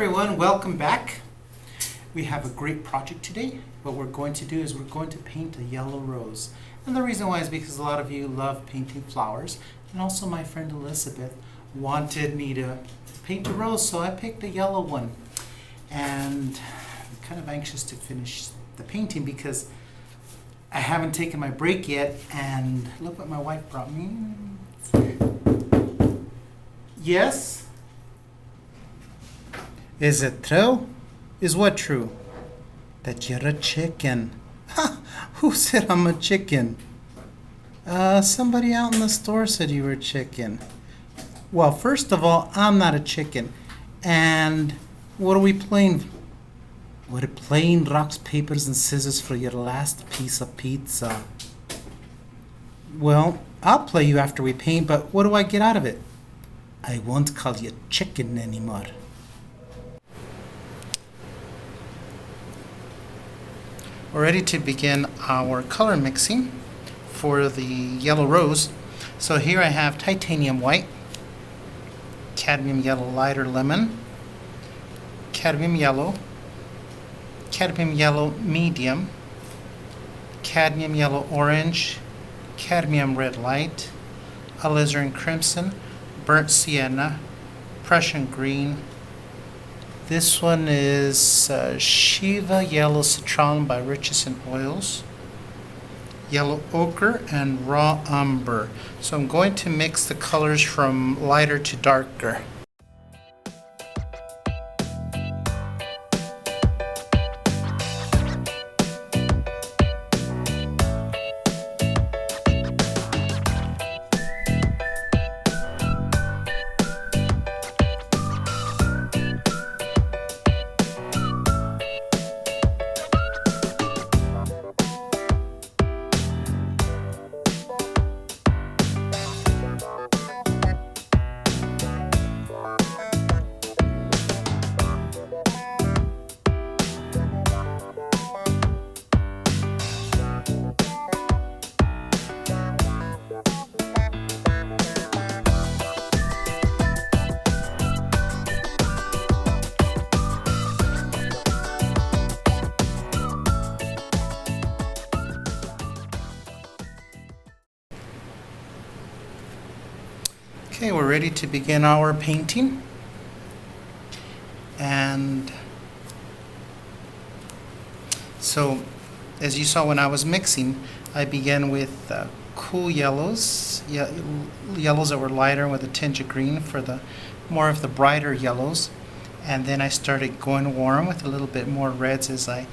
everyone, welcome back. We have a great project today. What we're going to do is we're going to paint a yellow rose. And the reason why is because a lot of you love painting flowers, and also my friend Elizabeth wanted me to paint a rose, so I picked a yellow one. And I'm kind of anxious to finish the painting because I haven't taken my break yet, and look what my wife brought me. Yes? Is it true? Is what true? That you're a chicken. Ha! Who said I'm a chicken? Somebody out in the store said you were a chicken. Well, first of all, I'm not a chicken. And what are we playing? We're playing rocks, papers, and scissors for your last piece of pizza. Well, I'll play you after we paint, but what do I get out of it? I won't call you chicken anymore. We're ready to begin our color mixing for the yellow rose. So here I have titanium white, cadmium yellow lighter lemon, cadmium yellow medium, cadmium yellow orange, cadmium red light, alizarin crimson, burnt sienna, Prussian green. This one is Shiva Yellow Citron by Richardson Oils, yellow ochre, and raw umber. So I'm going to mix the colors from lighter to darker. Okay, we're ready to begin our painting. And so, as you saw when I was mixing, I began with cool yellows, yellows that were lighter with a tinge of green for the more of the brighter yellows. And then I started going warm with a little bit more reds as I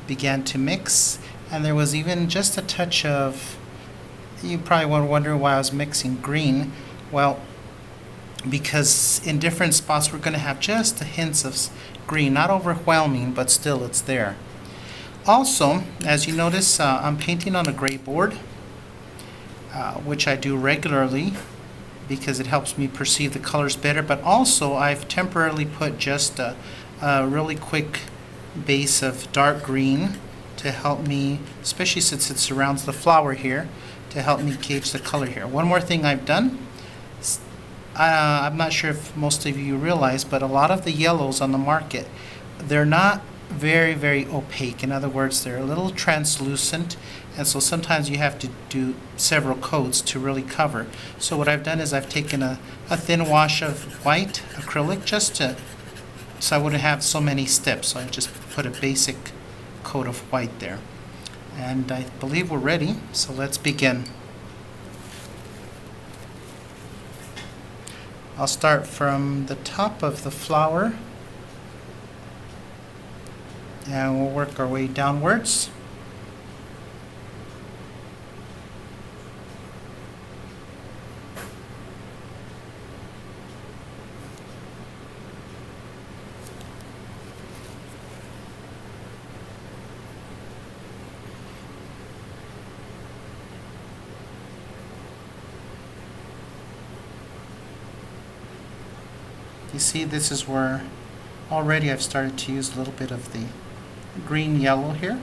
began to mix. And there was even just a touch of, you probably were wondering why I was mixing green. Well, because in different spots we're going to have just the hints of green, not overwhelming, but still it's there. Also, as you notice, I'm painting on a gray board, which I do regularly because it helps me perceive the colors better, but also I've temporarily put just a really quick base of dark green to help me, especially since it surrounds the flower here, to help me gauge the color here. One more thing I've done, I'm not sure if most of you realize, but a lot of the yellows on the market, they're not very opaque. In other words, they're a little translucent, and so sometimes you have to do several coats to really cover. So what I've done is I've taken a thin wash of white acrylic so I wouldn't have so many steps. So I just put a basic coat of white there. And I believe we're ready, so let's begin. I'll start from the top of the flower and we'll work our way downwards. You see, this is where already I've started to use a little bit of the green yellow here.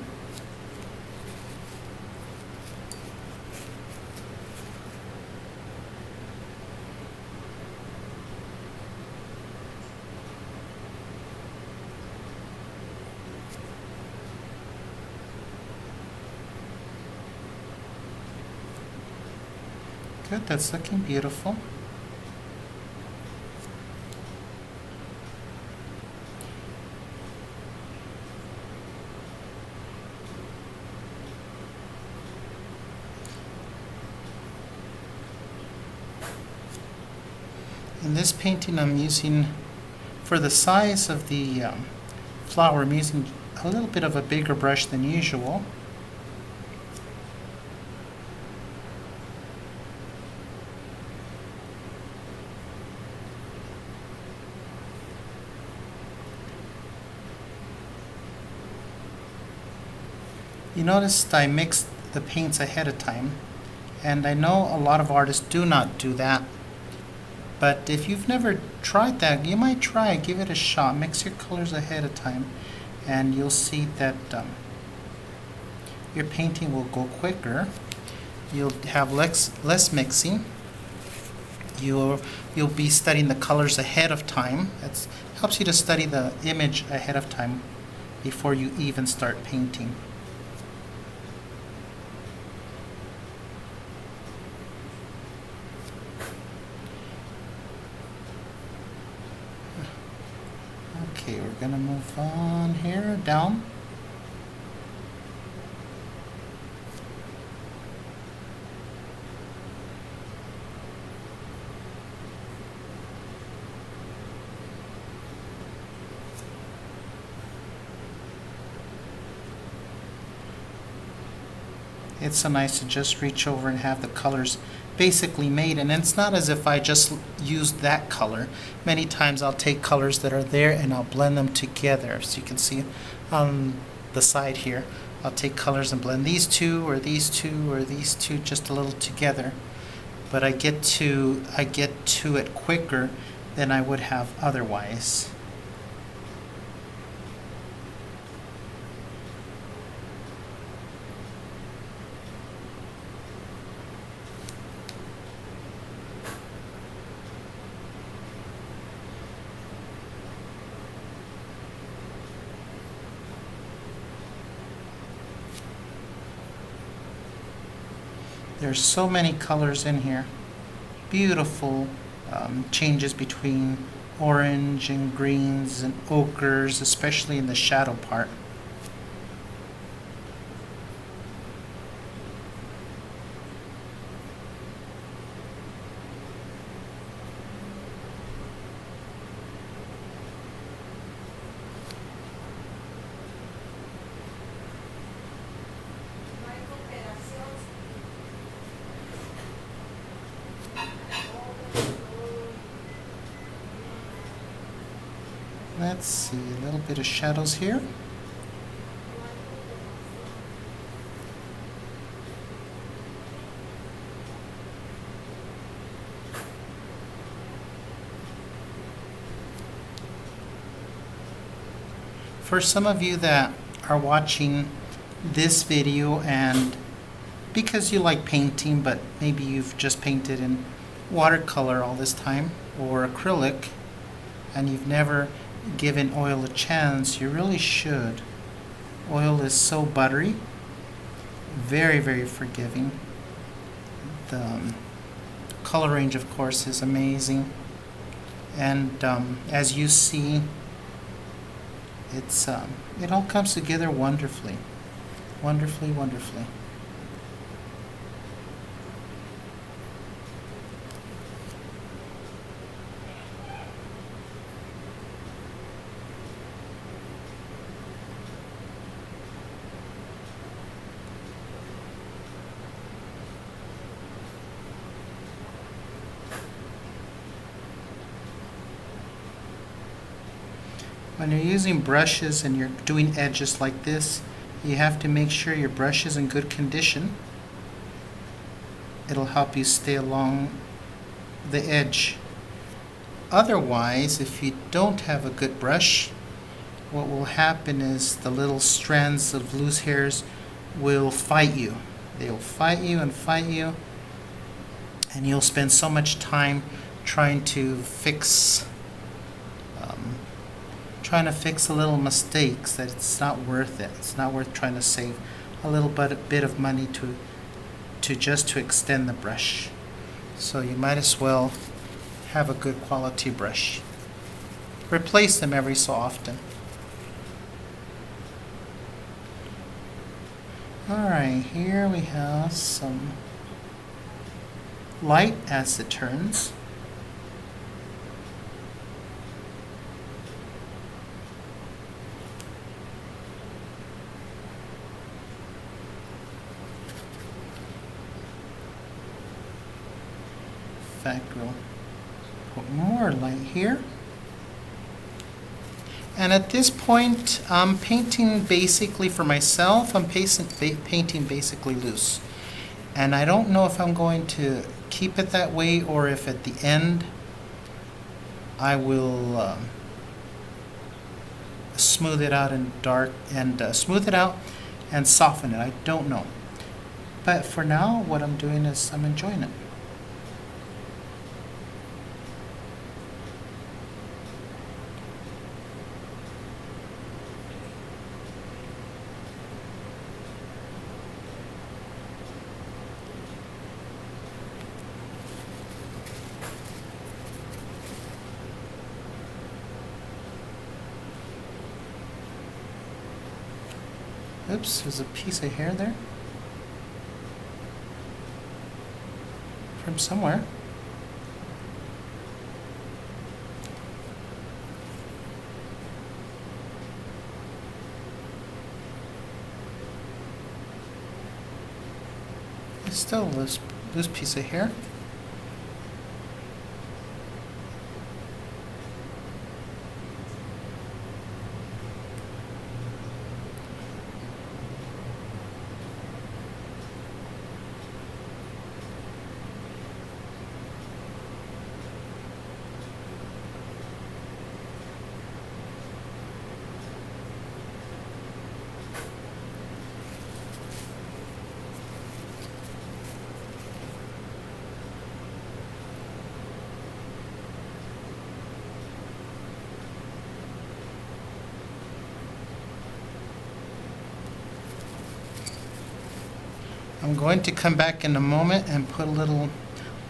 Good, that's looking beautiful. In this painting I'm using, for the size of the flower, I'm using a little bit of a bigger brush than usual. You noticed I mixed the paints ahead of time, and I know a lot of artists do not do that. But if you've never tried that, you might try it. Give it a shot. Mix your colors ahead of time, and you'll see that your painting will go quicker. You'll have less mixing. You'll be studying the colors ahead of time. It helps you to study the image ahead of time before you even start painting. Okay, we're going to move on here, down. It's so nice to just reach over and have the colors basically made, and it's not as if I just used that color. Many times I'll take colors that are there and I'll blend them together. So you can see on the side here, I'll take colors and blend these two or these two or these two just a little together. But I get to it quicker than I would have otherwise. There's so many colors in here. Beautiful changes between orange and greens and ochres, especially in the shadow part. Let's see, a little bit of shadows here. For some of you that are watching this video and because you like painting, but maybe you've just painted in watercolor all this time or acrylic and you've never given oil a chance, you really should. Oil is so buttery, very, very forgiving. The color range, of course, is amazing. And as you see, it all comes together wonderfully. Wonderfully, wonderfully. When you're using brushes and you're doing edges like this, you have to make sure your brush is in good condition. It'll help you stay along the edge. Otherwise, if you don't have a good brush, what will happen is the little strands of loose hairs will fight you. They'll fight you and fight you, and you'll spend so much time trying to fix the little mistakes that it's not worth it. It's not worth trying to save a little bit of money to extend the brush. So you might as well have a good quality brush. Replace them every so often. Alright, here we have some light as it turns. In fact, we'll put more light here. And at this point, I'm painting basically for myself, I'm painting basically loose. And I don't know if I'm going to keep it that way or if at the end I will smooth it out and smooth it out and soften it. I don't know. But for now, what I'm doing is I'm enjoying it. Oops, there's a piece of hair there. From somewhere. It's still a loose piece of hair. I'm going to come back in a moment and put a little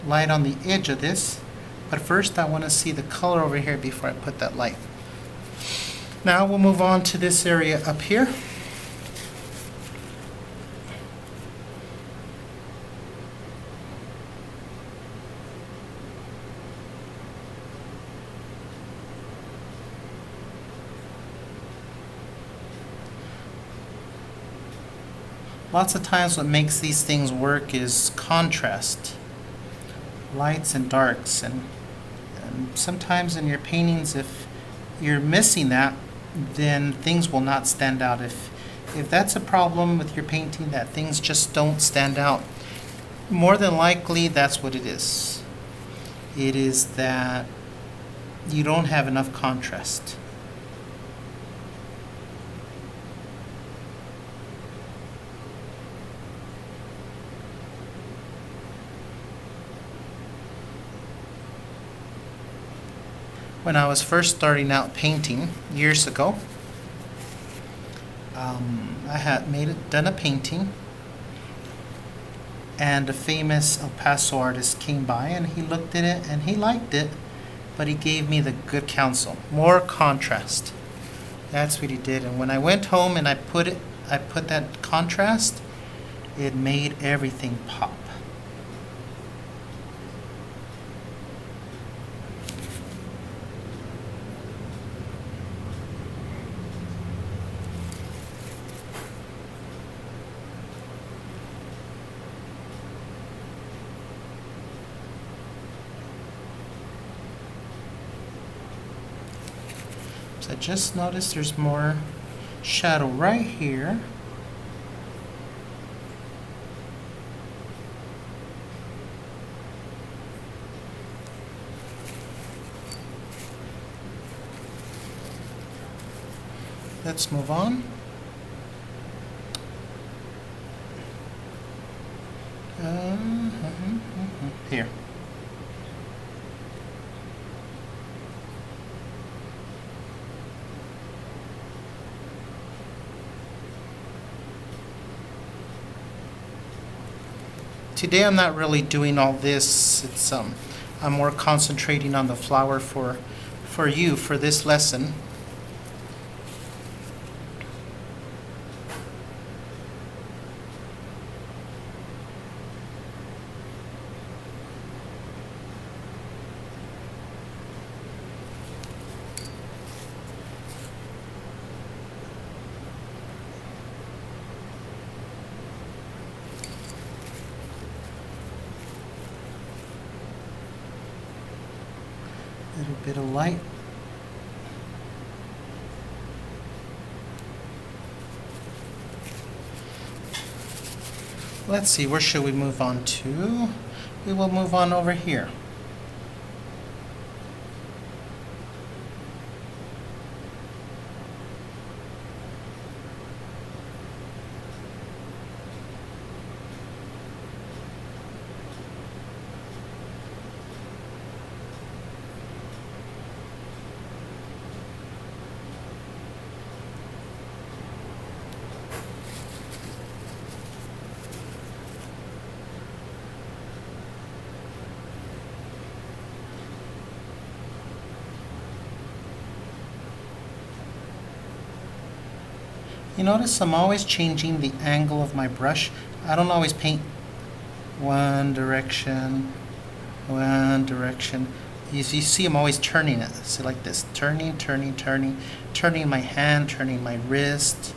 light on the edge of this, but first I want to see the color over here before I put that light. Now we'll move on to this area up here. Lots of times what makes these things work is contrast, lights and darks, and sometimes in your paintings if you're missing that, then things will not stand out. If that's a problem with your painting, that things just don't stand out, more than likely that's what it is. It is that you don't have enough contrast. When I was first starting out painting years ago, I had done a painting, and a famous El Paso artist came by and he looked at it and he liked it, but he gave me the good counsel: more contrast. That's what he did. And when I went home and I put that contrast, it made everything pop. I just noticed there's more shadow right here. Let's move on. Here. today I'm not really doing all this. It's I'm more concentrating on the flower for you for this lesson. A little bit of light. Let's see, where should we move on to? We will move on over here. You notice I'm always changing the angle of my brush. I don't always paint one direction. You see I'm always turning it. See, like this, turning my hand, turning my wrist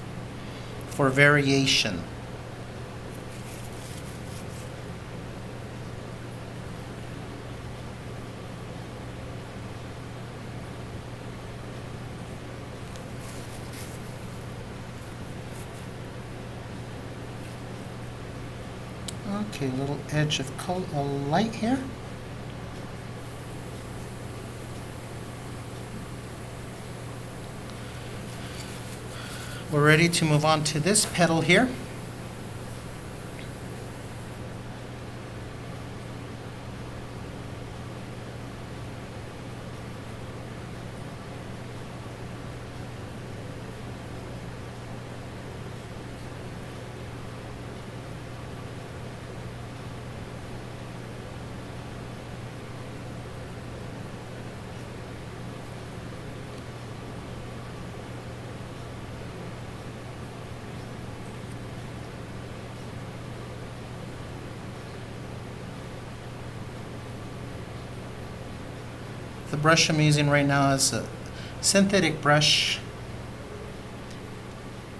for variation. Okay, a little edge of color, light here. We're ready to move on to this petal here. The brush I'm using right now is a synthetic brush.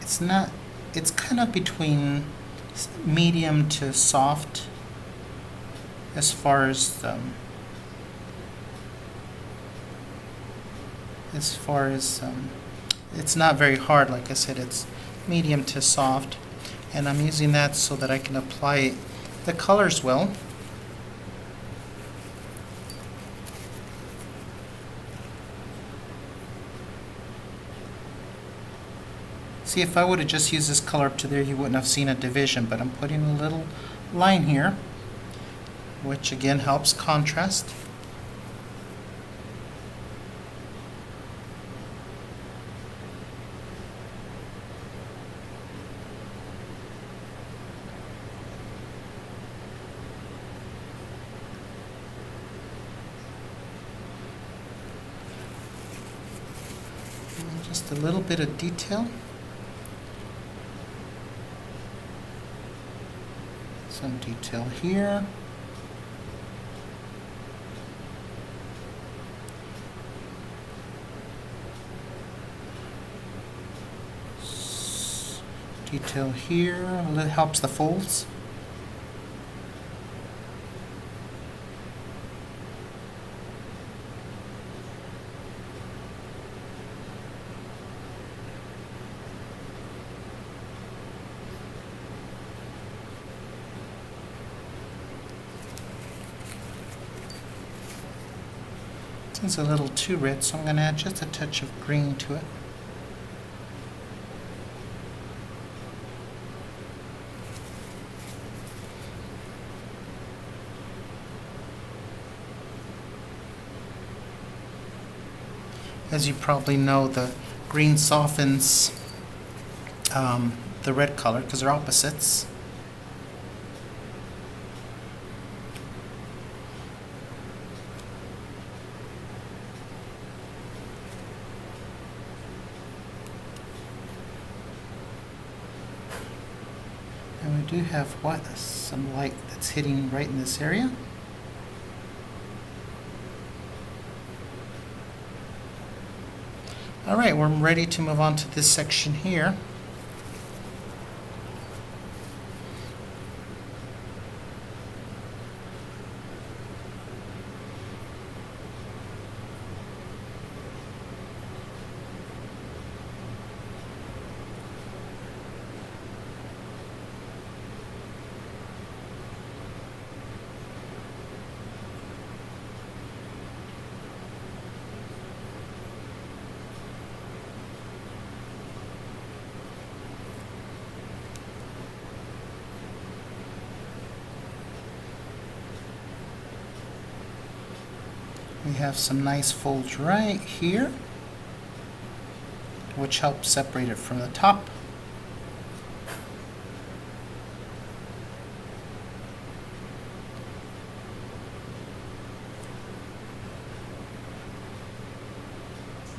It's kind of between medium to soft as far as it's not very hard. Like I said, it's medium to soft, and I'm using that so that I can apply the colors well. See, if I would have just used this color up to there, you wouldn't have seen a division, but I'm putting a little line here, which again helps contrast. And just a little bit of detail. Some detail here. Detail here, that helps the folds. It's a little too red, so I'm going to add just a touch of green to it. As you probably know, the green softens the red color because they're opposites. do have what? Some light that's hitting right in this area. Alright, we're ready to move on to this section here. We have some nice folds right here, which helps separate it from the top.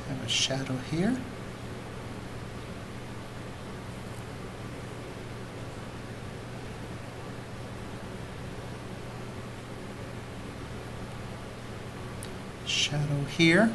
We have a shadow here. Shadow here.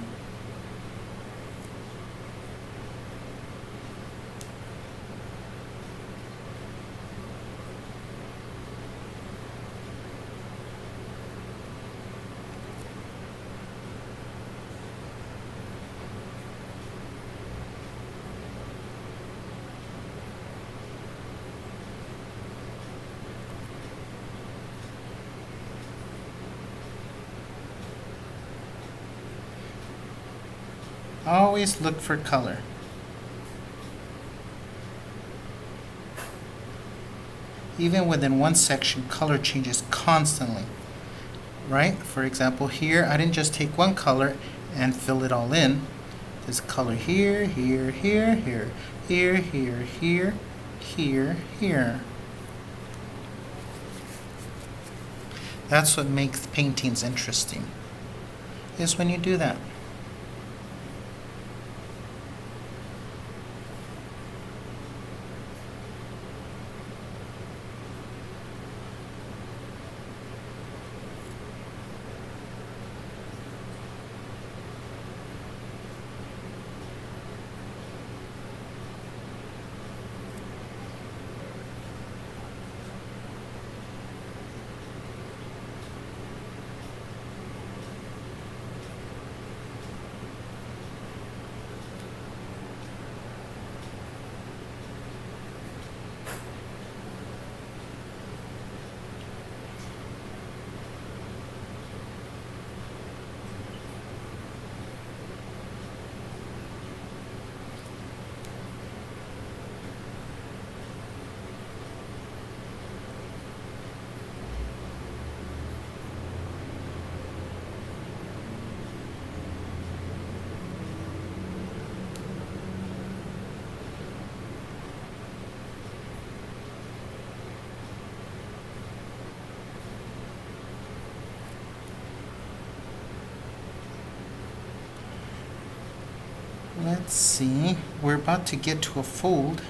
Always look for color. Even within one section, color changes constantly, right? For example, here, I didn't just take one color and fill it all in. There's color here, here, here, here, here, here, here, here, here. That's what makes paintings interesting, is when you do that. Let's see, we're about to get to a fold.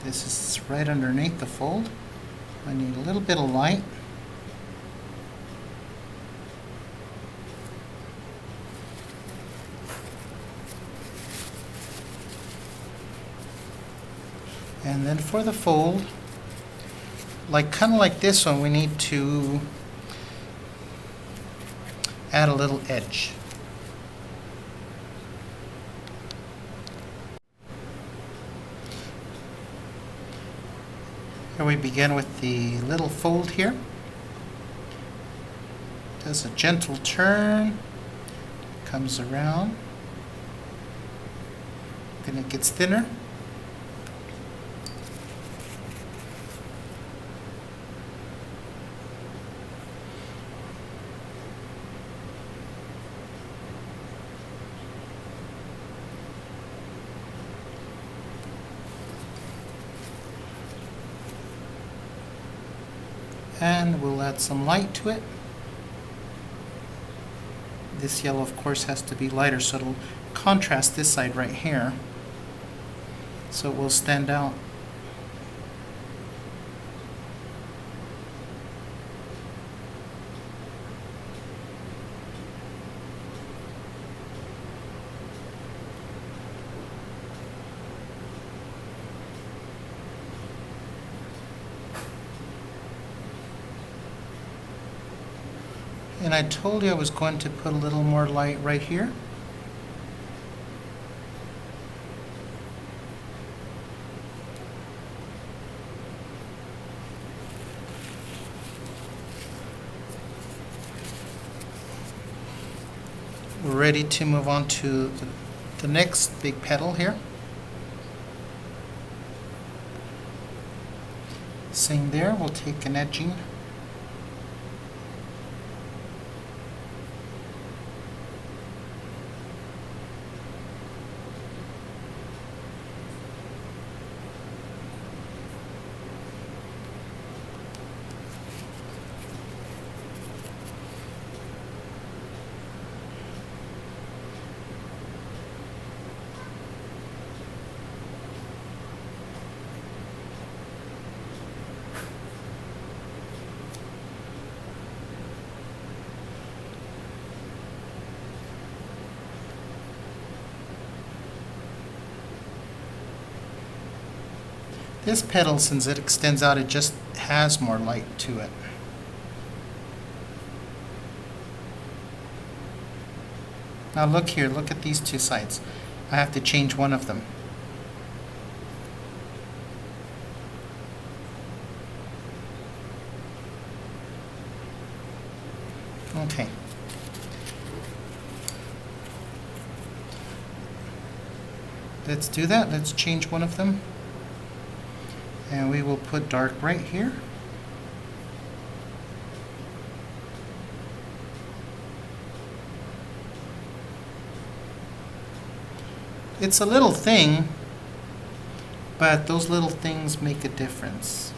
This is right underneath the fold. I need a little bit of light. And then for the fold, kind of like this one, we need to add a little edge. Here we begin with the little fold here. Does a gentle turn, comes around, then it gets thinner. And we'll add some light to it. This yellow, of course, has to be lighter so it'll contrast this side right here so it will stand out. And I told you I was going to put a little more light right here. We're ready to move on to the next big petal here. Same there, we'll take an edging. This petal, since it extends out, it just has more light to it. Now look here, look at these two sides. I have to change one of them. Okay. Let's do that. Let's change one of them. And we will put dark right here. It's a little thing, but those little things make a difference.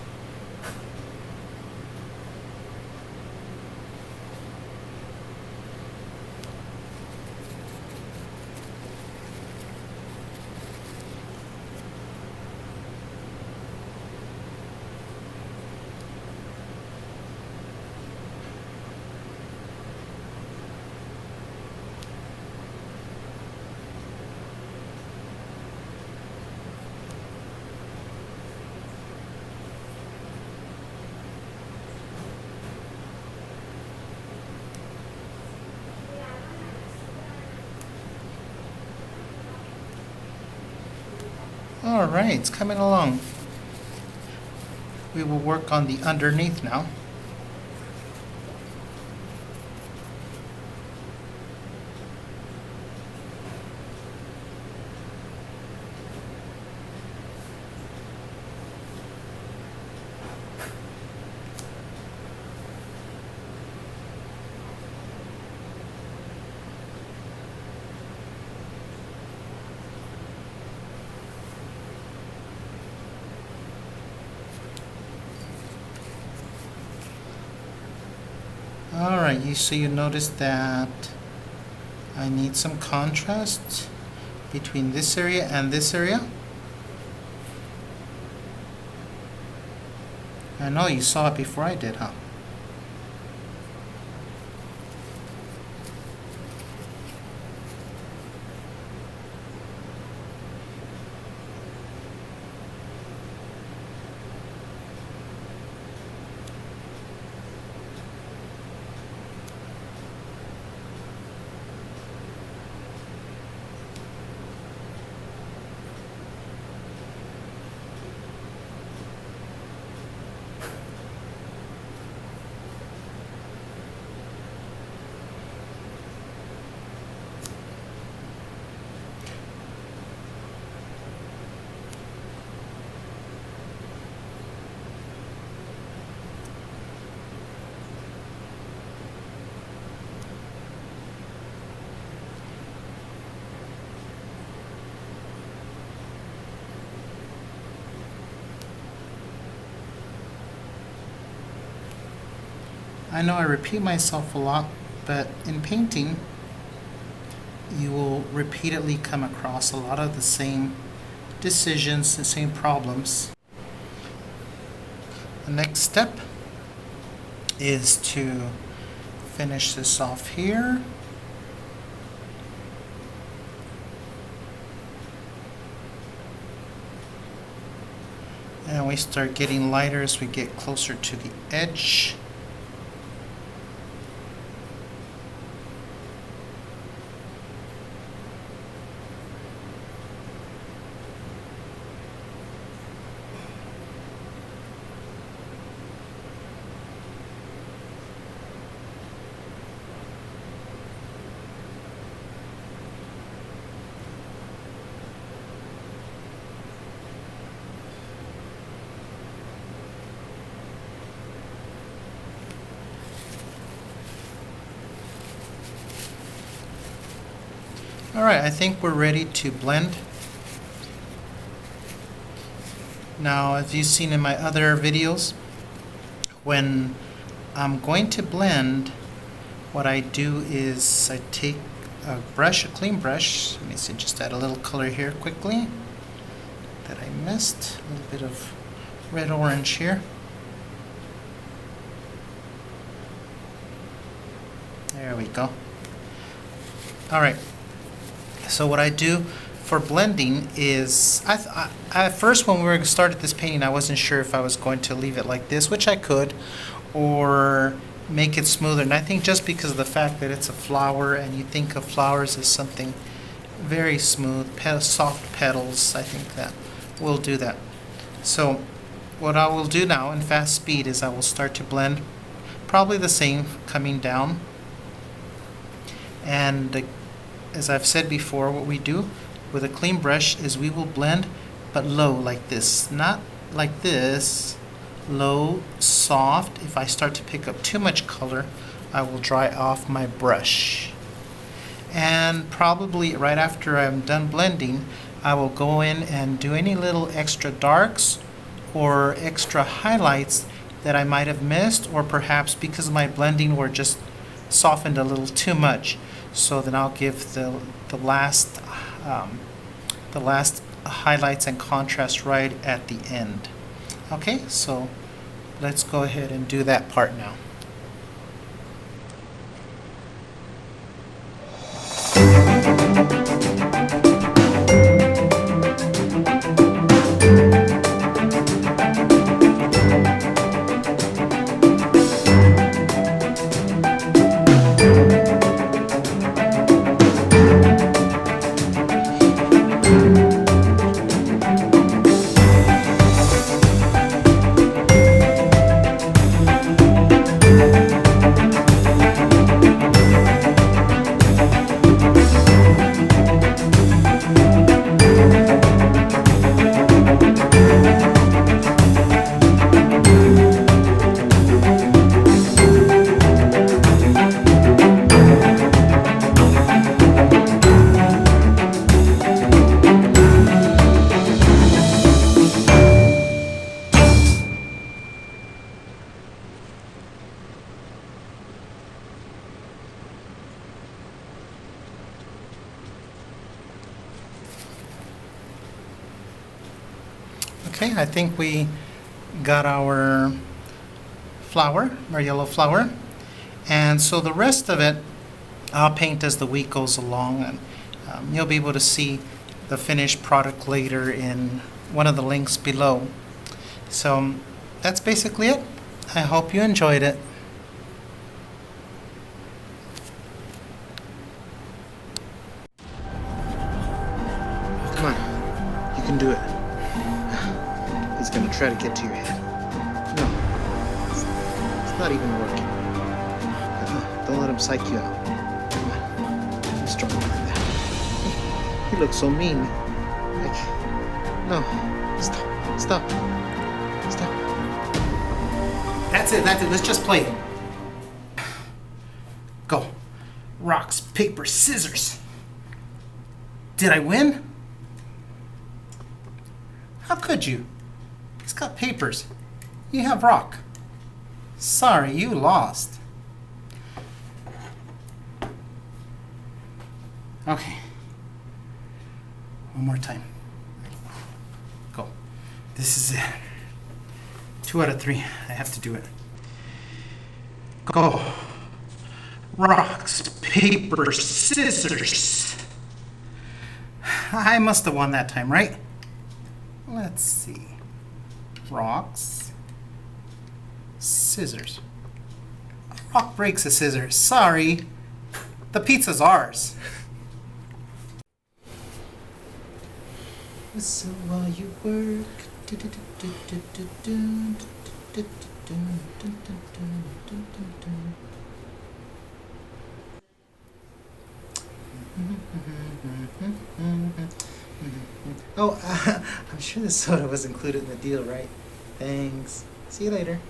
All right, it's coming along. We will work on the underneath now. Alright, so you notice that I need some contrast between this area and this area. I know you saw it before I did, huh? I know I repeat myself a lot, but in painting, you will repeatedly come across a lot of the same decisions, the same problems. The next step is to finish this off here. And we start getting lighter as we get closer to the edge. All right, I think we're ready to blend. Now, as you've seen in my other videos, when I'm going to blend, what I do is I take a brush, a clean brush. Let me see, just add a little color here quickly that I missed. A little bit of red-orange here. There we go. All right. So what I do for blending is, at first when we started this painting, I wasn't sure if I was going to leave it like this, which I could, or make it smoother. And I think just because of the fact that it's a flower, and you think of flowers as something very smooth, soft petals, I think that will do that. So what I will do now in fast speed is I will start to blend, probably the same coming down. And as I've said before, what we do with a clean brush is we will blend, but low like this. Not like this, low, soft. If I start to pick up too much color, I will dry off my brush. And probably right after I'm done blending, I will go in and do any little extra darks or extra highlights that I might have missed, or perhaps because of my blending were just softened a little too much. So then I'll give the last highlights and contrast right at the end. Okay, so let's go ahead and do that part now. Okay, I think we got our flower, our yellow flower. And so the rest of it, I'll paint as the week goes along. And you'll be able to see the finished product later in one of the links below. So that's basically it. I hope you enjoyed it. Come on, you can do it. He's gonna try to get to your head. No, it's not even working. Don't let him psych you out. Come on, be stronger than that. He looks so mean. Like, no, stop. That's it, let's just play. Go. Rocks, paper, scissors. Did I win? How could you? He's got papers. You have rock. Sorry, you lost. Okay. One more time. Go. This is it. 2 out of 3. I have to do it. Go. Rocks, paper, scissors. I must have won that time, right? Let's see. Rocks, scissors. A rock breaks a scissors. Sorry. The pizza's ours. So while you work. Oh, I'm sure the soda was included in the deal, right? Thanks. See you later.